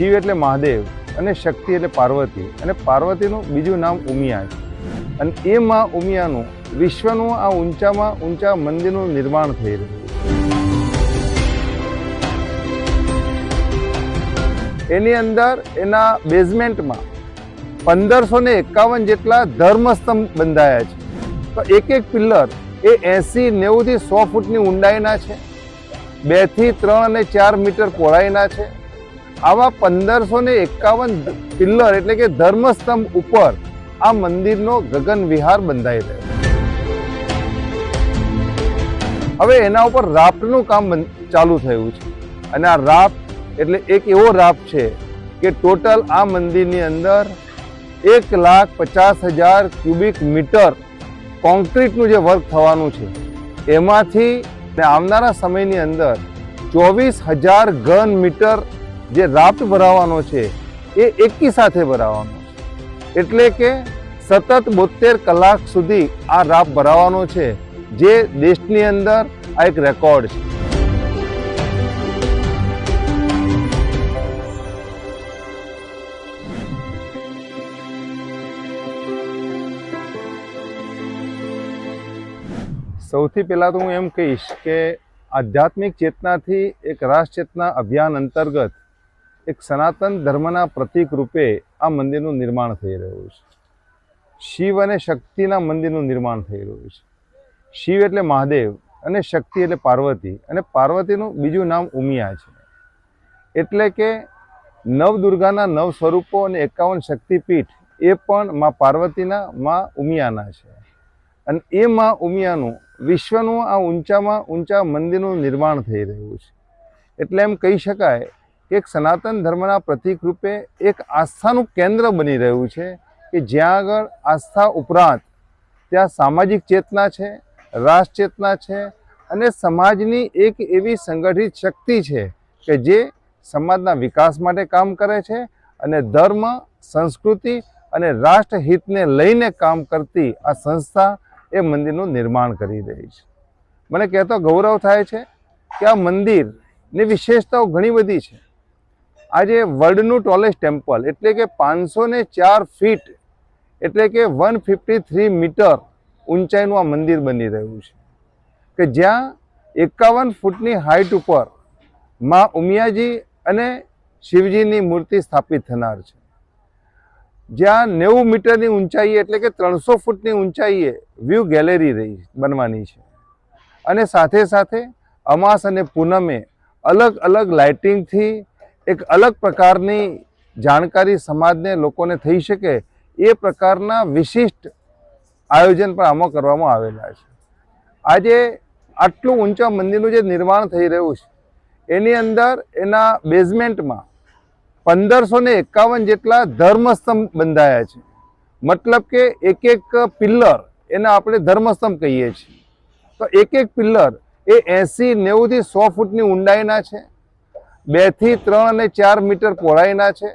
શિવ એટલે મહાદેવ અને શક્તિ એટલે પાર્વતી, અને પાર્વતીનું બીજું નામ ઉમિયા છે. અને એ માં ઉમિયાનું વિશ્વનું આ ઊંચામાં ઊંચા મંદિરનું નિર્માણ થઈ રહ્યું છે. એની અંદર એના બેઝમેન્ટમાં 1551 જેટલા ધર્મસ્તંભ બંધાયા છે. તો એક એક પિલ્લર એ 80-90 થી 100 ફૂટની ઊંડાઈના છે, 2 થી 3 અને 4 મીટર પહોળાઈના છે. આવા 1551 પિલ્લર એટલે કે ધર્મસ્તંભ ઉપર આ મંદિરનો ગગન વિહાર બંધાઈ રહ્યો. હવે એના ઉપર રાફ્ટનું કામ ચાલુ થયું છે, અને આ રાફ્ટ એટલે એક એવો રાફ્ટ છે કે ટોટલ આ મંદિરની અંદર 1,50,000 ક્યુબિક મીટર કોન્ક્રીટનું જે વર્ક થવાનું છે, એમાંથી આવનારા સમયની અંદર 24,000 ઘન મીટર જે રાફ્ટ ભરાવાનો છે એ એકી સાથે ભરાવાનો છે. એટલે કે સતત 72 કલાક સુધી આ રાફ્ટ ભરાવાનો છે, જે દેશની અંદર આ એક રેકોર્ડ છે. સૌથી પહેલાં તો હું એમ કહીશ કે આધ્યાત્મિક ચેતનાથી એક રાષ્ટ્ર ચેતના અભિયાન અંતર્ગત એક સનાતન ધર્મના પ્રતીક રૂપે આ મંદિરનું નિર્માણ થઈ રહ્યું છે. શિવ અને શક્તિના મંદિરનું નિર્માણ થઈ રહ્યું છે. શિવ એટલે મહાદેવ અને શક્તિ એટલે પાર્વતી, અને પાર્વતીનું બીજું નામ ઉમિયા છે. એટલે કે નવદુર્ગાના 9 સ્વરૂપો અને 51 શક્તિપીઠ એ પણ માં પાર્વતીના માં ઉમિયાના છે. અને એ માં ઉમિયાનું વિશ્વનું આ ઊંચામાં ઊંચા મંદિરનું નિર્માણ થઈ રહ્યું છે. એટલે એમ કહી શકાય કે એક સનાતન ધર્મના પ્રતીક રૂપે એક આસ્થાનું કેન્દ્ર બની રહ્યું છે, કે જ્યાં આગળ આસ્થા ઉપરાંત ત્યાં સામાજિક ચેતના છે, રાષ્ટ્ર ચેતના છે, અને સમાજની એક એવી સંગઠિત શક્તિ છે કે જે સમાજના વિકાસ માટે કામ કરે છે, અને ધર્મ, સંસ્કૃતિ અને રાષ્ટ્રહિતને લઈને કામ કરતી આ સંસ્થા એ મંદિરનું નિર્માણ કરી રહી છે. મને કહેતો ગૌરવ થાય છે કે આ મંદિરની વિશેષતાઓ ઘણી બધી છે. આજે વર્લ્ડનું ટોલેસ્ટ ટેમ્પલ એટલે કે 504 ફીટ એટલે કે 153 મીટર ઊંચાઈનું આ મંદિર બની રહ્યું છે, કે જ્યાં 51 ફૂટની હાઇટ ઉપર માં ઉમિયાજી અને શિવજીની મૂર્તિ સ્થાપિત થનાર છે. જ્યાં 90 મીટરની ઊંચાઈએ એટલે કે 300 ફૂટની ઊંચાઈએ વ્યૂ ગેલેરી બનવાની છે. અને સાથે સાથે અમાસ અને પૂનમે અલગ અલગ લાઇટિંગથી એક અલગ પ્રકારની જાણકારી સમાજને, લોકોને થઈ શકે એ પ્રકારના વિશિષ્ટ આયોજન પણ આમાં કરવામાં આવેલા છે. આજે આટલું ઊંચા મંદિરનું જે નિર્માણ થઈ રહ્યું છે, એની અંદર એના બેઝમેન્ટમાં 1551 જેટલા ધર્મસ્તંભ બંધાયા છે. મતલબ કે એક એક પિલ્લર એને આપણે ધર્મસ્તંભ કહીએ છીએ. તો એક એક પિલ્લર એ 80-90 થી 100 ફૂટની ઊંડાઈના છે, 2 થી 3 અને 4 મીટર પહોળાઈના છે.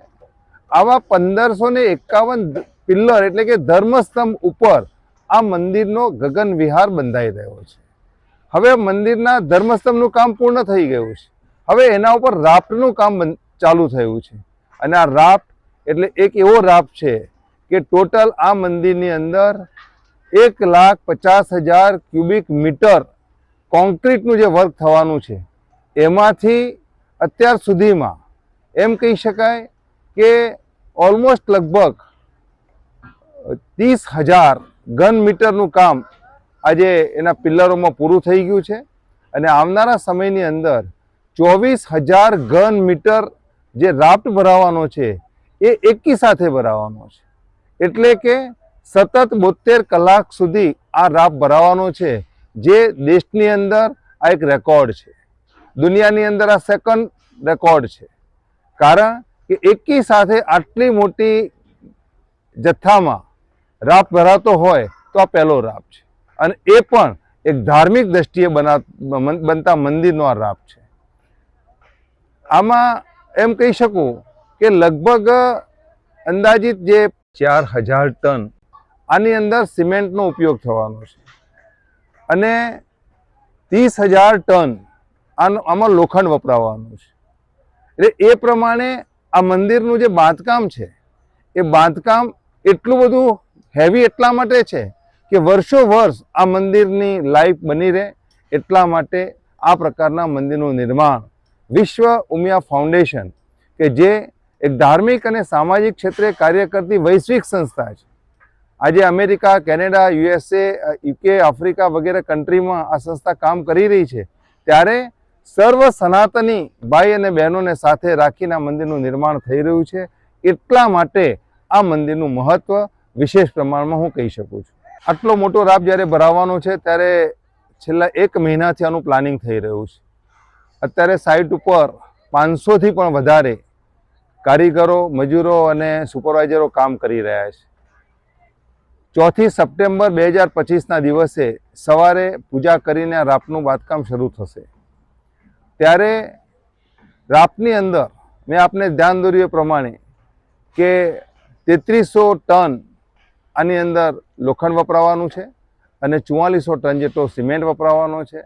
આવા 1551 પિલ્લર એટલે કે ધર્મસ્તંભ ઉપર આ મંદિરનો ગગન વિહાર બંધાઈ રહ્યો છે. હવે મંદિરના ધર્મસ્તંભનું કામ પૂર્ણ થઈ ગયું છે. હવે એના ઉપર રાફ્ટનું કામ ચાલુ થયું છે. અને આ રાફ્ટ એટલે એક એવો રાફ્ટ છે કે ટોટલ આ મંદિરની અંદર 1,50,000 ક્યુબિક મીટર કોન્ક્રીટનું જે વર્ક થવાનું છે, એમાંથી અત્યાર સુધીમાં એમ કહી શકાય કે ઓલમોસ્ટ લગભગ 30,000 ઘન મીટરનું કામ આજે એના પિલ્લરોમાં પૂરું થઈ ગયું છે. અને આવનારા સમયની અંદર 24,000 ઘન મીટર જે રાફ્ટ ભરાવાનો છે એ એકી સાથે ભરાવાનો છે. એટલે કે સતત 72 કલાક સુધી આ રાફ્ટ ભરાવાનો છે, જે દેશની અંદર આ એક રેકોર્ડ છે. દુનિયાની અંદર આ સેકન્ડ રેકોર્ડ છે. કારણ કે એકી સાથે આટલી મોટી જથ્થામાં રાફ્ટ ભરાતો હોય તો આ પહેલો રાફ્ટ છે. અને એ પણ એક ધાર્મિક દ્રષ્ટિએ બનતા મંદિરનો આ રાફ્ટ છે. આમાં એમ કહી શકું કે લગભગ અંદાજિત જે 4,000 ટન આની અંદર સિમેન્ટનો ઉપયોગ થવાનો છે, અને 30,000 ટન આમાં લોખંડ વપરાવાનું છે. એટલે એ પ્રમાણે આ મંદિરનું જે બાંધકામ છે એ બાંધકામ એટલું બધું હેવી એટલા માટે છે કે વર્ષો વર્ષ આ મંદિરની લાઈફ બની રહે એટલા માટે આ પ્રકારના મંદિરનું નિર્માણ વિશ્વ ઉમિયા ફાઉન્ડેશન કે જે એક ધાર્મિક અને સામાજિક ક્ષેત્રે કાર્ય કરતી વૈશ્વિક સંસ્થા છે. આજે America, Canada, USA, UK, Africa વગેરે કન્ટ્રીમાં આ સંસ્થા કામ કરી રહી છે. ત્યારે સર્વ સનાતની ભાઈ અને બહેનોને સાથે રાખીને આ મંદિરનું નિર્માણ થઈ રહ્યું છે. એટલા માટે આ મંદિરનું મહત્વ વિશેષ પ્રમાણમાં હું કહી શકું છું. આટલો મોટો રાપ જ્યારે ભરાવવાનો છે ત્યારે છેલ્લા 1 મહિનાથી આનું પ્લાનિંગ થઈ રહ્યું છે. અત્યારે સાઇટ ઉપર 500થી પણ વધારે કારીગરો, મજૂરો અને સુપરવાઇઝરો કામ કરી રહ્યા છે. 4 સપ્ટેમ્બર 2025ના દિવસે સવારે પૂજા કરીને આ રાપનું બાંધકામ શરૂ થશે. ત્યારે રાપની અંદર મેં આપને ધ્યાન દોર્યું પ્રમાણે કે 3300 ટન આની અંદર લોખંડ વપરાવાનું છે અને 4400 ટન જેટલો સિમેન્ટ વપરાવાનો છે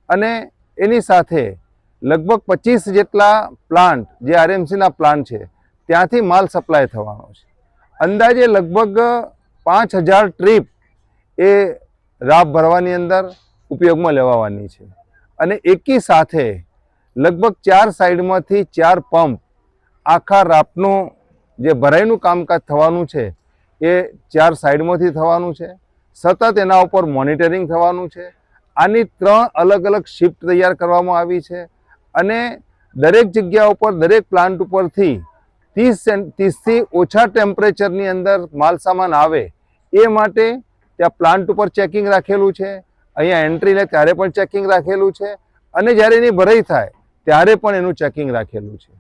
અને એની સાથે લગભગ 25 જેટલા પ્લાન્ટ જે RMCના પ્લાન્ટ છે ત્યાંથી માલ સપ્લાય થવાનો છે. અંદાજે લગભગ 5000 ટ્રીપ એ રાપ ભરવાની અંદર ઉપયોગમાં લેવાવાની છે અને એકી સાથે લગભગ 4 સાઈડમાંથી 4 પંપ આખા રાપનું જે ભરાઈનું કામકાજ થવાનું છે એ 4 સાઈડમાંથી થવાનું છે. સતત એના ઉપર મોનિટરિંગ થવાનું છે. આની 3 અલગ અલગ શિફ્ટ તૈયાર કરવામાં આવી છે અને દરેક જગ્યા ઉપર દરેક પ્લાન્ટ ઉપરથી 30થી ઓછા ટેમ્પરેચરની અંદર માલ સામાન આવે એ માટે ત્યાં પ્લાન્ટ ઉપર ચેકિંગ રાખેલું છે. અહીંયા એન્ટ્રી લે ત્યારે પણ ચેકિંગ રાખેલું છે અને જ્યારે એની ભરાઈ થાય ત્યારે પણ એનું ચેકિંગ રાખેલું છે.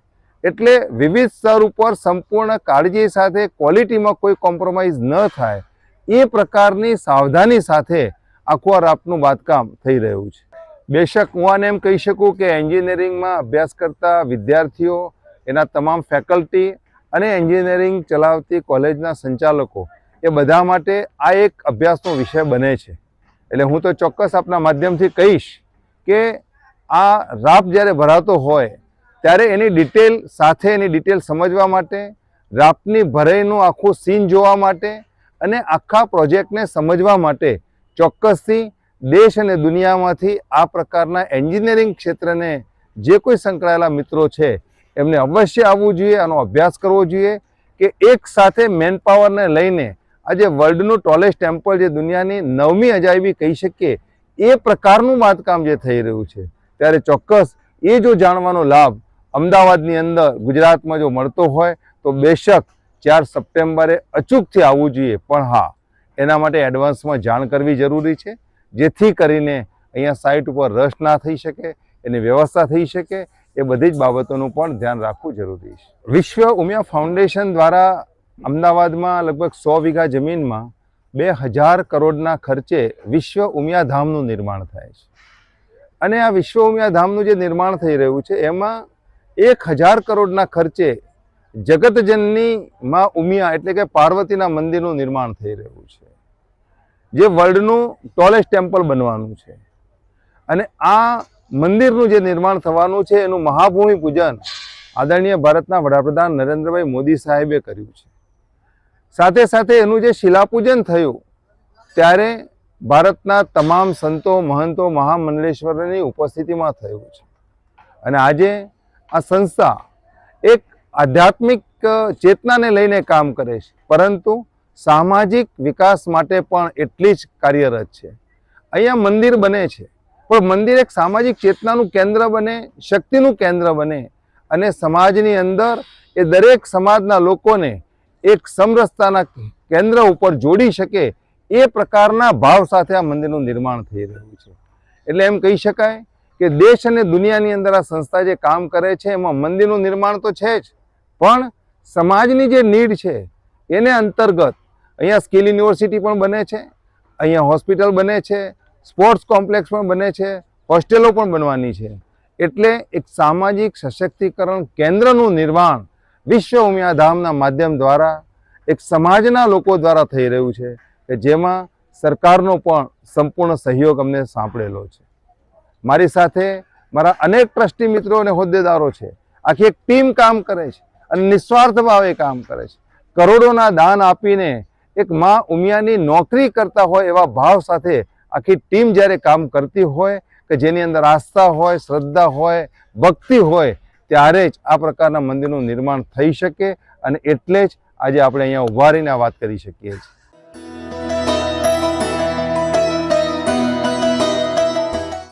એટલે વિવિધ સ્તર ઉપર સંપૂર્ણ કાળજી સાથે ક્વોલિટીમાં કોઈ કોમ્પ્રોમાઇઝ ન થાય એ પ્રકારની સાવધાની સાથે આખું આ રાપનું બાંધકામ થઈ રહ્યું છે. બેશક હું આને એમ કહી શકું કે એન્જિનિયરિંગમાં અભ્યાસ કરતા વિદ્યાર્થીઓ, એના તમામ ફેકલ્ટી અને એન્જિનિયરિંગ ચલાવતી કોલેજના સંચાલકો એ બધા માટે આ એક અભ્યાસનો વિષય બને છે. એટલે હું તો ચોક્કસ આપના માધ્યમથી કહીશ કે આ રાપ જ્યારે ભરાતો હોય ત્યારે એની ડિટેલ સાથે એની ડિટેલ સમજવા માટે, રાપની ભરાઈનું આખું સીન જોવા માટે અને આખા પ્રોજેક્ટને સમજવા માટે ચોક્કસથી દેશ અને દુનિયામાંથી આ પ્રકારના એન્જિનિયરિંગ ક્ષેત્રને જે કોઈ સંકળાયેલા મિત્રો છે એમને અવશ્ય આવવું જોઈએ, આનો અભ્યાસ કરવો જોઈએ કે એક સાથે મેન પાવરને લઈને આજે વર્લ્ડનું ટોલેસ્ટ ટેમ્પલ જે દુનિયાની 9મી અજાયબી કહી શકીએ એ પ્રકારનું બાંધકામ જે થઈ રહ્યું છે ત્યારે ચોક્કસ એ જો જાણવાનો લાભ અમદાવાદની અંદર ગુજરાતમાં જો મળતો હોય તો બેશક 4 સપ્ટેમ્બરે અચૂકથી આવવું જોઈએ. પણ હા, એના માટે એડવાન્સમાં જાણ કરવી જરૂરી છે જેથી કરીને અહીંયા સાઇટ ઉપર રશ ના થઈ શકે, એની વ્યવસ્થા થઈ શકે. એ બધી જ બાબતોનું પણ ધ્યાન રાખવું જરૂરી છે. વિશ્વ ઉમિયા ફાઉન્ડેશન દ્વારા અમદાવાદમાં લગભગ 100 વીઘા જમીનમાં 2000 કરોડના ખર્ચે વિશ્વ ઉમિયા ધામનું નિર્માણ થાય છે અને આ વિશ્વ ઉમિયા ધામનું જે નિર્માણ થઈ રહ્યું છે એમાં 1000 કરોડના ખર્ચે જગતજનની માં ઉમિયા એટલે કે પાર્વતીના મંદિરનું નિર્માણ થઈ રહ્યું છે જે વર્લ્ડનું ટોલેસ્ટ ટેમ્પલ બનવાનું છે અને આ મંદિરનું જે નિર્માણ થવાનું છે એનું મહાભૂમિ પૂજન આદરણીય ભારતના વડાપ્રધાન નરેન્દ્રભાઈ મોદી સાહેબે કર્યું છે. સાથે સાથે એનું જે શિલાપૂજન થયું ત્યારે ભારતના તમામ સંતો, મહંતો, મહામંડલેશ્વરોની ઉપસ્થિતિમાં થયું છે અને આજે આ સંસ્થા એક આધ્યાત્મિક ચેતનાને લઈને કામ કરે છે પરંતુ સામાજિક વિકાસ માટે પણ એટલી જ કાર્યરત છે. અહીંયા મંદિર બને છે પણ મંદિર એક સામાજિક ચેતનાનું કેન્દ્ર બને, શક્તિનું કેન્દ્ર બને અને સમાજની અંદર એ દરેક સમાજના લોકોને એક સમરસતાના કેન્દ્ર ઉપર જોડી શકે એ પ્રકારના ભાવ સાથે આ મંદિરનું નિર્માણ થઈ રહ્યું છે. એટલે એમ કહી શકાય કે દેશ અને દુનિયાની અંદર આ સંસ્થા જે કામ કરે છે એમાં મંદિરનું નિર્માણ તો છે જ પણ સમાજની જે નીડ છે એને અંતર્ગત અહીંયા સ્કિલ યુનિવર્સિટી પણ બને છે, અહીંયા હોસ્પિટલ બને છે, સ્પોર્ટ્સ કોમ્પ્લેક્સ પણ બને છે, હોસ્ટેલો પણ બનવાની છે. એટલે એક સામાજિક સશક્તિકરણ કેન્દ્રનું નિર્માણ વિશ્વ ઉમિયા ધામના માધ્યમ દ્વારા એક સમાજના લોકો દ્વારા થઈ રહ્યું છે કે જેમાં સરકારનો પણ સંપૂર્ણ સહયોગ અમને સાંપડેલો છે. મારી સાથે મારા અનેક ટ્રસ્ટી મિત્રો અને હોદ્દેદારો છે. આખી એક ટીમ કામ કરે છે અને નિસ્વાર્થ ભાવે કામ કરે છે. કરોડોના દાન આપીને એક માં ઉમિયાની નોકરી કરતા હોય એવા ભાવ સાથે આખી ટીમ જ્યારે કામ કરતી હોય કે જેની અંદર આસ્થા હોય, શ્રદ્ધા હોય, ભક્તિ હોય, ત્યારે જ આ પ્રકારના મંદિરનું નિર્માણ થઈ શકે. અને એટલે જ આજે આપણે અહીંયા ઉભા રહીને આ વાત કરી શકીએ છીએ.